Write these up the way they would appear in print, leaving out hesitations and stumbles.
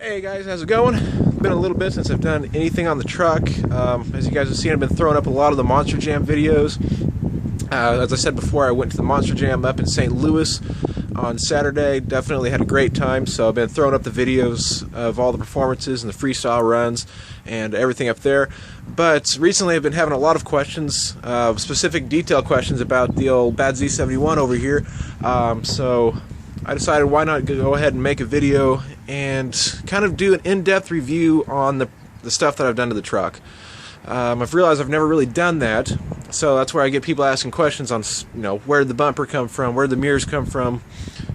Hey guys, how's it going? Been a little bit since I've done anything on the truck. As you guys have seen, I've been throwing up a lot of the Monster Jam videos. As I said before, I went to the Monster Jam up in St. Louis on Saturday. Definitely had a great time, so I've been throwing up the videos of all the performances and the freestyle runs and everything up there. But recently I've been having a lot of questions, specific detail questions about the old BADZ71 over here. So I decided why not go ahead and make a video and kind of do an in-depth review on the stuff that I've done to the truck. I've realized I've never really done that, so that's where I get people asking questions on, where did the bumper come from, where did the mirrors come from,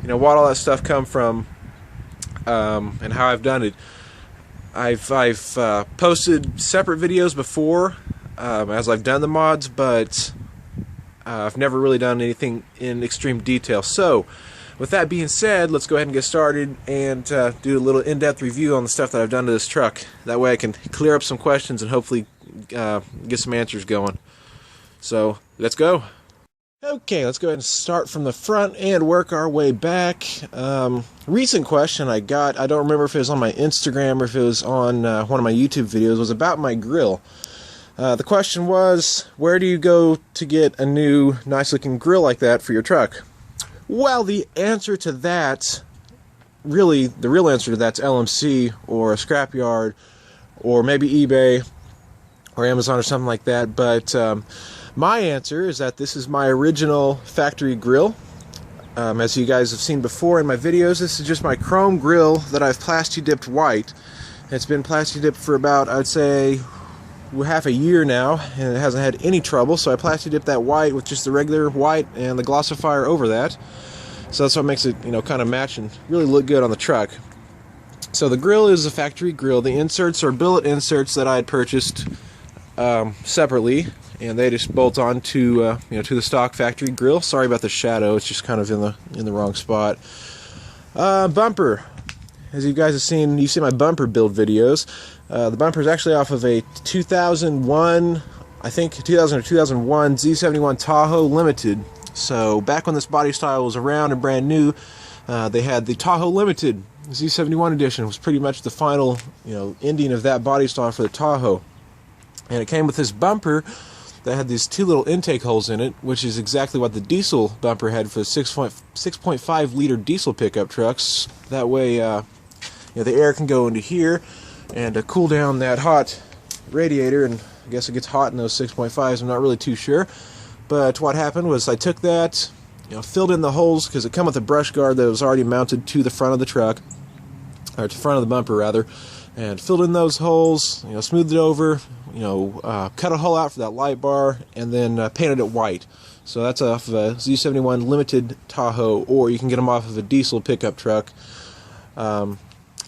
what all that stuff come from, and how I've done it. I've posted separate videos before as I've done the mods, but I've never really done anything in extreme detail. So with that being said, let's go ahead and get started and do a little in-depth review on the stuff that I've done to this truck. That way I can clear up some questions and hopefully get some answers going. So let's go. Okay, let's go ahead and start from the front and work our way back. Recent question I got, I don't remember if it was on my Instagram or if it was on one of my YouTube videos, was about my grill. The question was, where do you go to get a new nice looking grill like that for your truck? Well, the answer to that, really, the real answer to that's LMC or a scrapyard or maybe eBay or Amazon or something like that. But my answer is that this is my original factory grill. As you guys have seen before in my videos, this is just my chrome grill that I've plasti dipped white. It's been plasti dipped for about, I'd say, half a year now, and it hasn't had any trouble, so I plasti dipped that white with just the regular white and the glossifier over that. So that's what makes it, kind of match and really look good on the truck. So the grill is a factory grill. The inserts are billet inserts that I had purchased separately, and they just bolt on to to the stock factory grill. Sorry about the shadow; it's just kind of in the wrong spot. Bumper. As you guys have seen, you see my bumper build videos. The bumper is actually off of a 2001, I think 2000 or 2001 Z71 Tahoe Limited. So back when this body style was around and brand new, they had the Tahoe Limited Z71 edition. It was pretty much the final, ending of that body style for the Tahoe. And it came with this bumper that had these two little intake holes in it, which is exactly what the diesel bumper had for the 6.5 liter diesel pickup trucks. That way, the air can go into here and cool down that hot radiator, and I guess it gets hot in those 6.5s. I'm not really too sure, but what happened was I took that, filled in the holes, because it come with a brush guard that was already mounted to the front of the truck, or to the front of the bumper rather, and filled in those holes, smoothed it over, cut a hole out for that light bar, and then painted it white. So that's off of a Z71 Limited Tahoe, or you can get them off of a diesel pickup truck.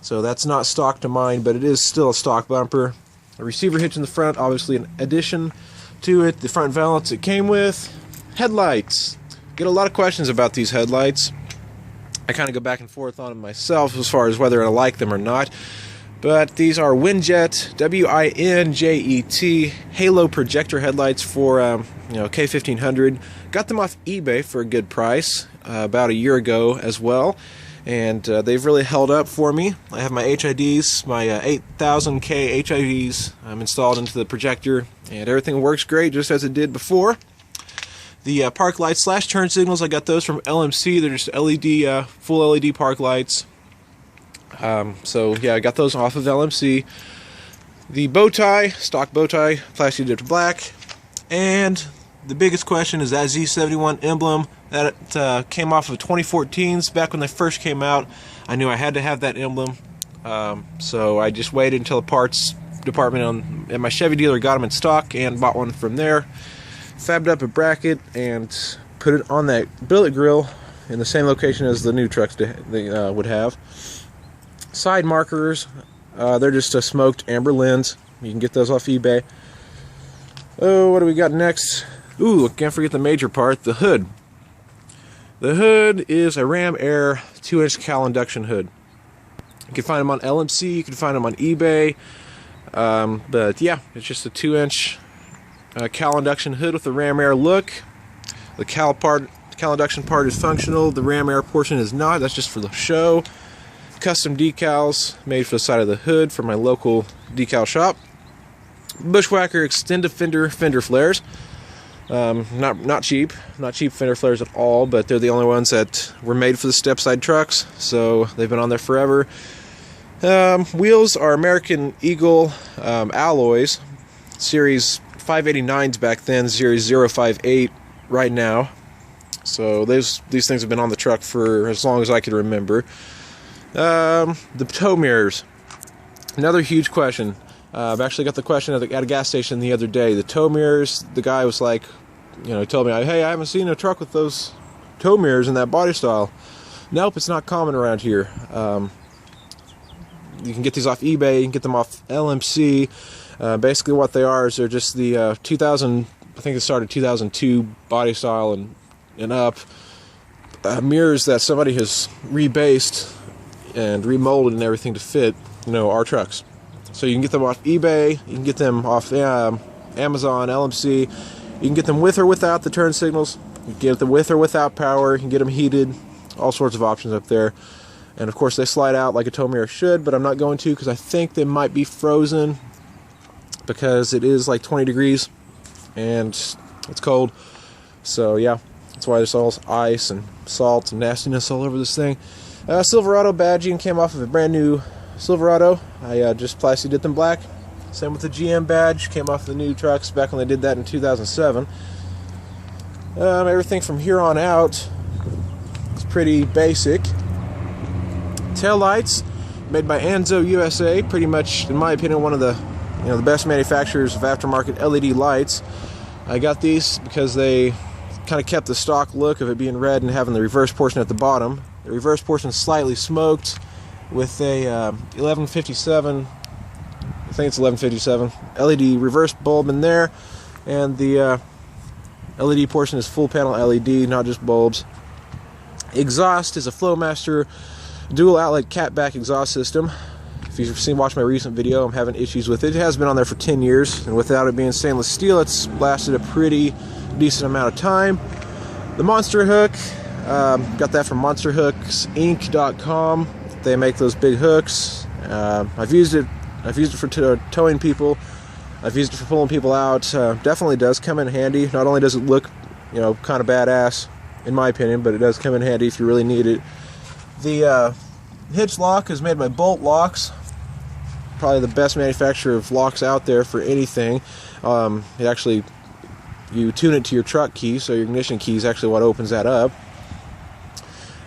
So that's not stock to mine, but it is still a stock bumper. A receiver hitch in the front, obviously an addition to it. The front valance it came with. Headlights. Get a lot of questions about these headlights. I kind of go back and forth on them myself as far as whether I like them or not. But these are Winjet, W-I-N-J-E-T, halo projector headlights for K1500. Got them off eBay for a good price about a year ago as well. And they've really held up for me. I have my HIDs, my 8000K HIDs installed into the projector, and everything works great just as it did before. The park lights / turn signals, I got those from LMC. They're just LED, full LED park lights. So yeah, I got those off of LMC. The bow tie, stock bow tie, plasti dipped black. And the biggest question is that Z71 emblem that came off of 2014s. Back when they first came out, I knew I had to have that emblem. So I just waited until the parts department at my Chevy dealer got them in stock and bought one from there. Fabbed up a bracket and put it on that billet grill in the same location as the new trucks they would have. Side markers, they're just a smoked amber lens. You can get those off eBay. Oh, what do we got next? Ooh, can't forget the major part, the hood. The hood is a Ram Air 2-inch cal induction hood. You can find them on LMC, you can find them on eBay. But yeah, it's just a 2-inch cal induction hood with the Ram Air look. The cal induction part is functional, the Ram Air portion is not. That's just for the show. custom decals made for the side of the hood from my local decal shop. Bushwhacker extended fender flares. Not cheap fender flares at all, but they're the only ones that were made for the step side trucks, so they've been on there forever. Wheels are American Eagle alloys, series 589s back then, series 058 right now. So these things have been on the truck for as long as I can remember. The tow mirrors, another huge question. I've actually got the question at a gas station the other day. The tow mirrors, the guy was like, he told me, hey, I haven't seen a truck with those tow mirrors in that body style. Nope, it's not common around here. You can get these off eBay, you can get them off LMC. Basically what they are is they're just the 2000, I think it started 2002 body style and up, mirrors that somebody has rebased and remolded and everything to fit, our trucks. So you can get them off eBay, you can get them off Amazon, LMC. You can get them with or without the turn signals. You can get them with or without power. You can get them heated. All sorts of options up there. And of course they slide out like a tow mirror should, but I'm not going to because I think they might be frozen because it is like 20 degrees and it's cold. So yeah, that's why there's all ice and salt and nastiness all over this thing. Silverado badging came off of a brand new Silverado. I just plasticked them black. Same with the GM badge, came off the new trucks back when they did that in 2007. Everything from here on out is pretty basic. Tail lights made by Anzo USA, pretty much, in my opinion, one of the the best manufacturers of aftermarket LED lights. I got these because they kind of kept the stock look of it being red and having the reverse portion at the bottom. The reverse portion is slightly smoked with a 1157, I think it's 1157 LED reverse bulb in there, and the LED portion is full panel LED, not just bulbs. Exhaust is a Flowmaster dual outlet catback exhaust system. If you've watched my recent video, I'm having issues with it. It has been on there for 10 years, and without it being stainless steel, it's lasted a pretty decent amount of time. The Monster Hook, got that from monsterhooksinc.com. They make those big hooks. I've used it for towing people. I've used it for pulling people out. Definitely does come in handy. Not only does it look, kind of badass, in my opinion, but it does come in handy if you really need it. The hitch lock is made by Bolt Locks. Probably the best manufacturer of locks out there for anything. It actually, you tune it to your truck key, so your ignition key is actually what opens that up.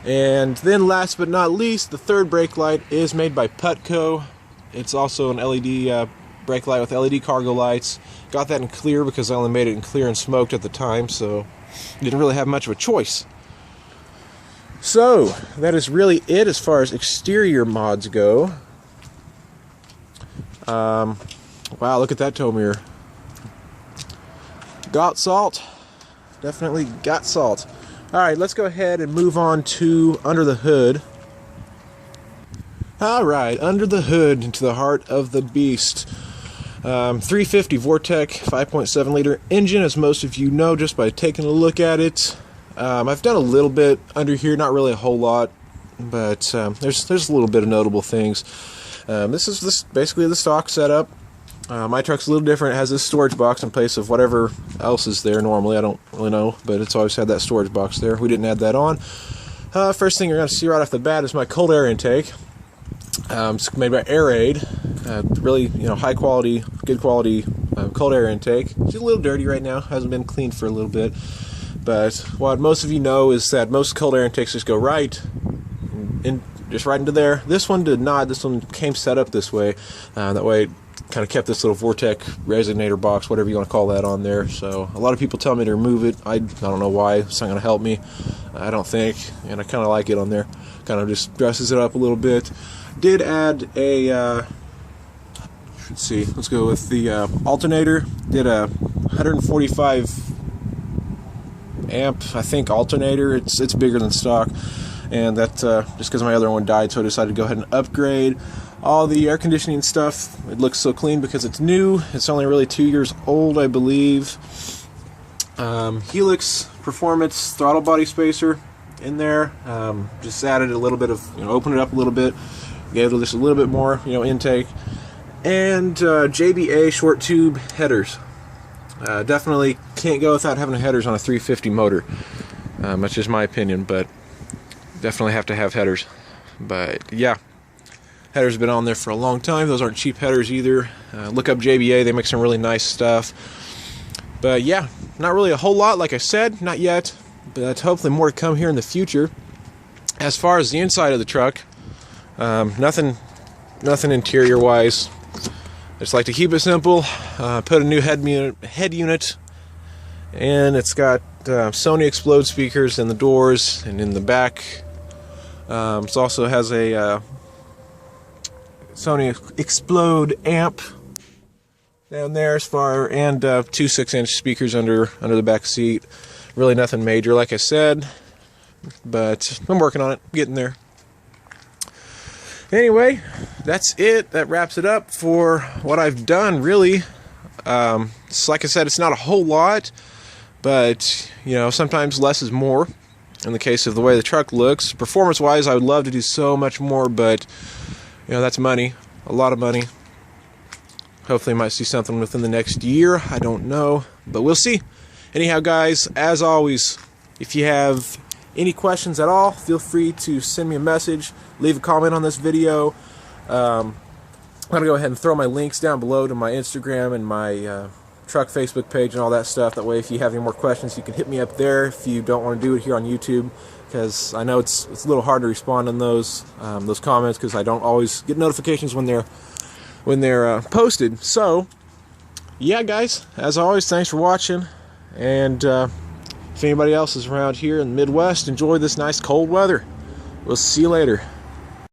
And then last but not least, the third brake light is made by Putco. It's also an LED brake light with LED cargo lights. Got that in clear because I only made it in clear and smoked at the time, so didn't really have much of a choice. So that is really it as far as exterior mods go. Wow, look at that tow mirror. Got salt. Definitely got salt. Alright, let's go ahead and move on to under the hood. Alright, under the hood, into the heart of the beast. 350 Vortec 5.7 liter engine, as most of you know just by taking a look at it. I've done a little bit under here, not really a whole lot, but there's a little bit of notable things. This is basically the stock setup. My truck's a little different. It has this storage box in place of whatever else is there normally. I don't really know, but it's always had that storage box there. We didn't add that on. First thing you're going to see right off the bat is my cold air intake. It's made by Air-Aid. Really, high quality, good quality cold air intake. It's a little dirty right now. Hasn't been cleaned for a little bit. But what most of you know is that most cold air intakes just go right into there. This one did not. This one came set up this way. That way it kind of kept this little Vortec resonator box, whatever you want to call that, on there. So a lot of people tell me to remove it. I don't know why. It's not going to help me, I don't think. And I kind of like it on there. Kind of just dresses it up a little bit. Did add a let's see, let's go with the alternator. Did a 145 amp, I think, alternator. It's bigger than stock, and that just because my other one died, so I decided to go ahead and upgrade. All the air conditioning stuff, it looks so clean because it's new. It's only really 2 years old, I believe. Helix Performance throttle body spacer in there. Just added a little bit of, opened it up a little bit. Gave it just a little bit more, intake. And JBA short tube headers. Definitely can't go without having headers on a 350 motor. That's just my opinion, but definitely have to have headers. But yeah, headers have been on there for a long time. Those aren't cheap headers either. Look up JBA, they make some really nice stuff. But yeah, not really a whole lot, like I said, not yet, but hopefully more to come here in the future. As far as the inside of the truck, nothing interior wise. I just like to keep it simple. Put a new head unit, and it's got Sony Explode speakers in the doors and in the back. It also has a Sony Explode amp down there and two 6-inch speakers under the back seat. Really nothing major, like I said, but I'm working on it, getting there. Anyway, that's it. That wraps it up for what I've done, really. Like I said, it's not a whole lot, but sometimes less is more. In the case of the way the truck looks, performance-wise, I would love to do so much more, but that's money, a lot of money. Hopefully, I might see something within the next year. I don't know, but we'll see. Anyhow, guys, as always, if you have any questions at all, feel free to send me a message, leave a comment on this video. I'm going to go ahead and throw my links down below to my Instagram and my truck Facebook page and all that stuff. That way, if you have any more questions, you can hit me up there if you don't want to do it here on YouTube, because I know it's a little hard to respond on those comments, because I don't always get notifications when they're posted. So, yeah, guys, as always, thanks for watching, and if anybody else is around here in the Midwest, enjoy this nice cold weather. We'll see you later.